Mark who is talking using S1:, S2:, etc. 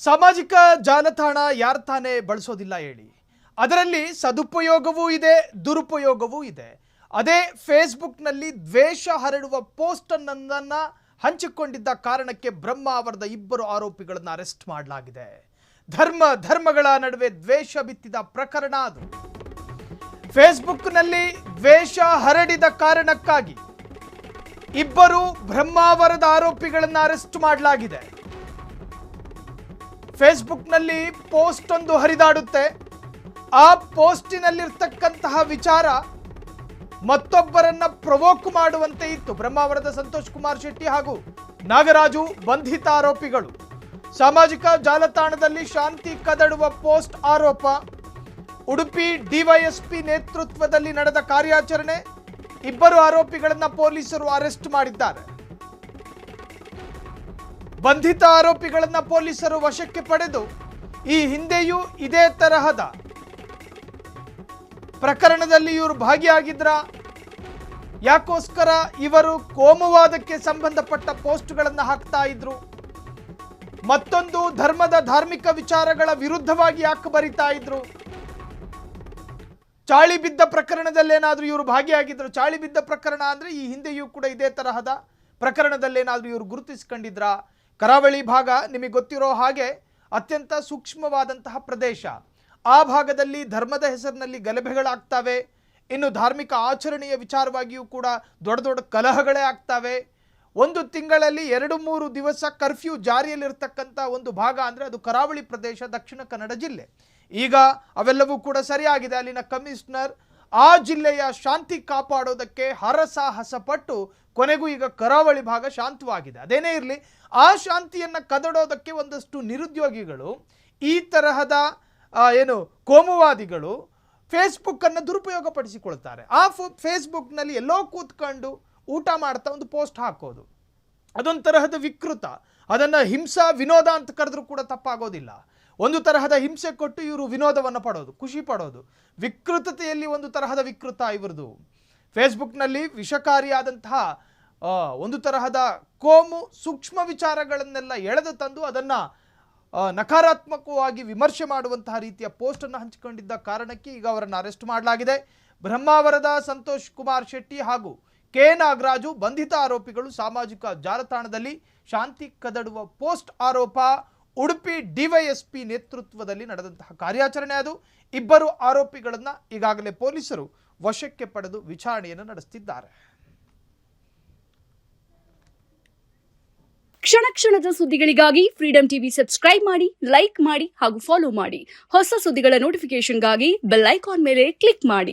S1: ಸಾಮಾಜಿಕ ಜಾಲತಾಣ ಯಾರು ತಾನೇ ಬಳಸೋದಿಲ್ಲ ಹೇಳಿ. ಅದರಲ್ಲಿ ಸದುಪಯೋಗವೂ ಇದೆ, ದುರುಪಯೋಗವೂ ಇದೆ. ಅದೇ ಫೇಸ್ಬುಕ್ನಲ್ಲಿ ದ್ವೇಷ ಹರಡುವ ಪೋಸ್ಟ್ ಅನ್ನು ಹಂಚಿಕೊಂಡಿದ್ದ ಕಾರಣಕ್ಕೆ ಬ್ರಹ್ಮಾವರದ ಇಬ್ಬರು ಆರೋಪಿಗಳನ್ನು ಅರೆಸ್ಟ್ ಮಾಡಲಾಗಿದೆ. ಧರ್ಮಗಳ ನಡುವೆ ದ್ವೇಷ ಬಿತ್ತಿದ ಪ್ರಕರಣ ಅದು. ಫೇಸ್ಬುಕ್ನಲ್ಲಿ ದ್ವೇಷ ಹರಡಿದ ಕಾರಣಕ್ಕಾಗಿ ಇಬ್ಬರು ಬ್ರಹ್ಮಾವರದ ಆರೋಪಿಗಳನ್ನು ಅರೆಸ್ಟ್ ಮಾಡಲಾಗಿದೆ. ಫೇಸ್ಬುಕ್ನಲ್ಲಿ ಪೋಸ್ಟ್ ಒಂದು ಹರಿದಾಡುತ್ತೆ. ಆ ಪೋಸ್ಟಿನಲ್ಲಿರ್ತಕ್ಕಂತಹ ವಿಚಾರ ಮತ್ತೊಬ್ಬರನ್ನ ಪ್ರವೋಕ್ ಮಾಡುವಂತೆ ಇತ್ತು. ಬ್ರಹ್ಮಾವರದ ಸಂತೋಷ್ ಕುಮಾರ್ ಶೆಟ್ಟಿ ಹಾಗೂ ನಾಗರಾಜು ಬಂಧಿತ ಆರೋಪಿಗಳು. ಸಾಮಾಜಿಕ ಜಾಲತಾಣದಲ್ಲಿ ಶಾಂತಿ ಕದಡುವ ಪೋಸ್ಟ್ ಆರೋಪ. ಉಡುಪಿ ಡಿವೈಎಸ್ಪಿ ನೇತೃತ್ವದಲ್ಲಿ ನಡೆದ ಕಾರ್ಯಾಚರಣೆ. ಇಬ್ಬರು ಆರೋಪಿಗಳನ್ನ ಪೊಲೀಸರು ಅರೆಸ್ಟ್ ಮಾಡಿದ್ದಾರೆ. ಬಂಧಿತ ಆರೋಪಿಗಳನ್ನ ಪೊಲೀಸರು ವಶಕ್ಕೆ ಪಡೆದು ಈ ಹಿಂದೆಯೂ ಇದೇ ತರಹದ ಪ್ರಕರಣದಲ್ಲಿ ಇವರು ಭಾಗಿಯಾಗಿದ್ರ, ಯಾಕೋಸ್ಕರ ಇವರು ಕೋಮುವಾದಕ್ಕೆ ಸಂಬಂಧಪಟ್ಟ ಪೋಸ್ಟ್ಗಳನ್ನು ಹಾಕ್ತಾ ಇದ್ರು, ಮತ್ತೊಂದು ಧಾರ್ಮಿಕ ವಿಚಾರಗಳ ವಿರುದ್ಧವಾಗಿ ಯಾಕೆ ಬರಿತಾ ಇದ್ರು, ಚಾಳಿ ಬಿದ್ದ ಪ್ರಕರಣದಲ್ಲೇನಾದ್ರೂ ಇವರು ಭಾಗಿಯಾಗಿದ್ರು. ಚಾಳಿ ಬಿದ್ದ ಪ್ರಕರಣ ಅಂದ್ರೆ ಈ ಹಿಂದೆಯೂ ಕೂಡ ಇದೇ ತರಹದ ಪ್ರಕರಣದಲ್ಲೇನಾದ್ರೂ ಇವರು ಗುರುತಿಸಿಕೊಂಡಿದ್ರ. ಕರಾವಳಿ ಭಾಗ ನಿಮಗೆ ಗೊತ್ತಿರೋ ಹಾಗೆ ಅತ್ಯಂತ ಸೂಕ್ಷ್ಮವಾದಂತಹ ಪ್ರದೇಶ. ಆ ಭಾಗದಲ್ಲಿ ಧರ್ಮದ ಹೆಸರಿನಲ್ಲಿ ಗಲಭೆಗಳಾಗ್ತವೆ. ಇನ್ನು ಧಾರ್ಮಿಕ ಆಚರಣೆಯ ವಿಚಾರವಾಗಿಯೂ ಕೂಡ ದೊಡ್ಡ ದೊಡ್ಡ ಕಲಹಗಳೇ ಆಗ್ತವೆ. ಒಂದು ತಿಂಗಳಲ್ಲಿ 2-3 ದಿವಸ ಕರ್ಫ್ಯೂ ಜಾರಿಯಲ್ಲಿರ್ತಕ್ಕಂಥ ಒಂದು ಭಾಗ ಅಂದರೆ ಅದು ಕರಾವಳಿ ಪ್ರದೇಶ, ದಕ್ಷಿಣ ಕನ್ನಡ ಜಿಲ್ಲೆ. ಈಗ ಅವೆಲ್ಲವೂ ಕೂಡ ಸರಿಯಾಗಿದೆ. ಅಲ್ಲಿನ ಕಮಿಷನರ್ ಆ ಜಿಲ್ಲೆಯ ಶಾಂತಿ ಕಾಪಾಡೋದಕ್ಕೆ ಹರಸಾಹಸ ಪಟ್ಟು ಕೊನೆಗೂ ಈಗ ಕರಾವಳಿ ಭಾಗ ಶಾಂತವಾಗಿದೆ. ಅದೇನೇ ಇರಲಿ, ಆ ಶಾಂತಿಯನ್ನು ಕದಡೋದಕ್ಕೆ ಒಂದಷ್ಟು ನಿರುದ್ಯೋಗಿಗಳು, ಈ ತರಹದ ಕೋಮುವಾದಿಗಳು ಫೇಸ್ಬುಕ್ಕನ್ನು ದುರುಪಯೋಗ ಪಡಿಸಿಕೊಳ್ತಾರೆ. ಆ ಫೇಸ್ಬುಕ್ನಲ್ಲಿ ಎಲ್ಲೋ ಕೂತ್ಕೊಂಡು ಊಟ ಮಾಡ್ತಾ ಒಂದು ಪೋಸ್ಟ್ ಹಾಕೋದು, ಅದೊಂದು ತರಹದ ವಿಕೃತ. ಅದನ್ನು ಹಿಂಸಾ ವಿನೋದ ಅಂತ ಕರೆದ್ರೂ ಕೂಡ ತಪ್ಪಾಗೋದಿಲ್ಲ. ಒಂದು ತರಹದ ಹಿಂಸೆ ಕೊಟ್ಟು ಇವರು ವಿನೋದವನ್ನು ಪಡೋದು, ಖುಷಿ ಪಡೋದು. ವಿಕೃತತೆಯಲ್ಲಿ ಒಂದು ತರಹದ ವಿಕೃತ ಇವರದು. ಫೇಸ್ಬುಕ್ನಲ್ಲಿ ವಿಷಕಾರಿಯಾದಂತಹ ಒಂದು ತರಹದ ಕೋಮು ಸೂಕ್ಷ್ಮ ವಿಚಾರಗಳನ್ನೆಲ್ಲ ಎಳೆದು ತಂದು ಅದನ್ನು ನಕಾರಾತ್ಮಕವಾಗಿ ವಿಮರ್ಶೆ ಮಾಡುವಂತಹ ರೀತಿಯ ಪೋಸ್ಟನ್ನು ಹಂಚಿಕೊಂಡಿದ್ದ ಕಾರಣಕ್ಕೆ ಈಗ ಅವರನ್ನು ಅರೆಸ್ಟ್ ಮಾಡಲಾಗಿದೆ. ಬ್ರಹ್ಮಾವರದ ಸಂತೋಷ್ ಕುಮಾರ್ ಶೆಟ್ಟಿ ಹಾಗೂ ಕೆ ನಾಗರಾಜು ಬಂಧಿತ ಆರೋಪಿಗಳು. ಸಾಮಾಜಿಕ ಜಾಲತಾಣದಲ್ಲಿ ಶಾಂತಿ ಕದಡುವ ಪೋಸ್ಟ್ ಆರೋಪ. ಉಡುಪಿ ಡಿವೈಎಸ್ಪಿ ನೇತೃತ್ವದಲ್ಲಿ ನಡೆದಂತಹ ಕಾರ್ಯಾಚರಣೆ ಅದು. ಇಬ್ಬರು ಆರೋಪಿಗಳನ್ನು ಈಗಾಗಲೇ ಪೊಲೀಸರು ವಶಕ್ಕೆ ಪಡೆದು ವಿಚಾರಣೆಯನ್ನು ನಡೆಸುತ್ತಿದ್ದಾರೆ.
S2: ಕ್ಷಣ ಕ್ಷಣದ ಸುದ್ದಿಗಳಿಗಾಗಿ ಫ್ರೀಡಂ ಟಿವಿ ಸಬ್ಸ್ಕ್ರೈಬ್ ಮಾಡಿ, ಲೈಕ್ ಮಾಡಿ ಹಾಗೂ ಫಾಲೋ ಮಾಡಿ. ಹೊಸ ಸುದ್ದಿಗಳ ನೋಟಿಫಿಕೇಶನ್ಗಾಗಿ ಬೆಲ್ ಐಕಾನ್ ಮೇಲೆ ಕ್ಲಿಕ್ ಮಾಡಿ.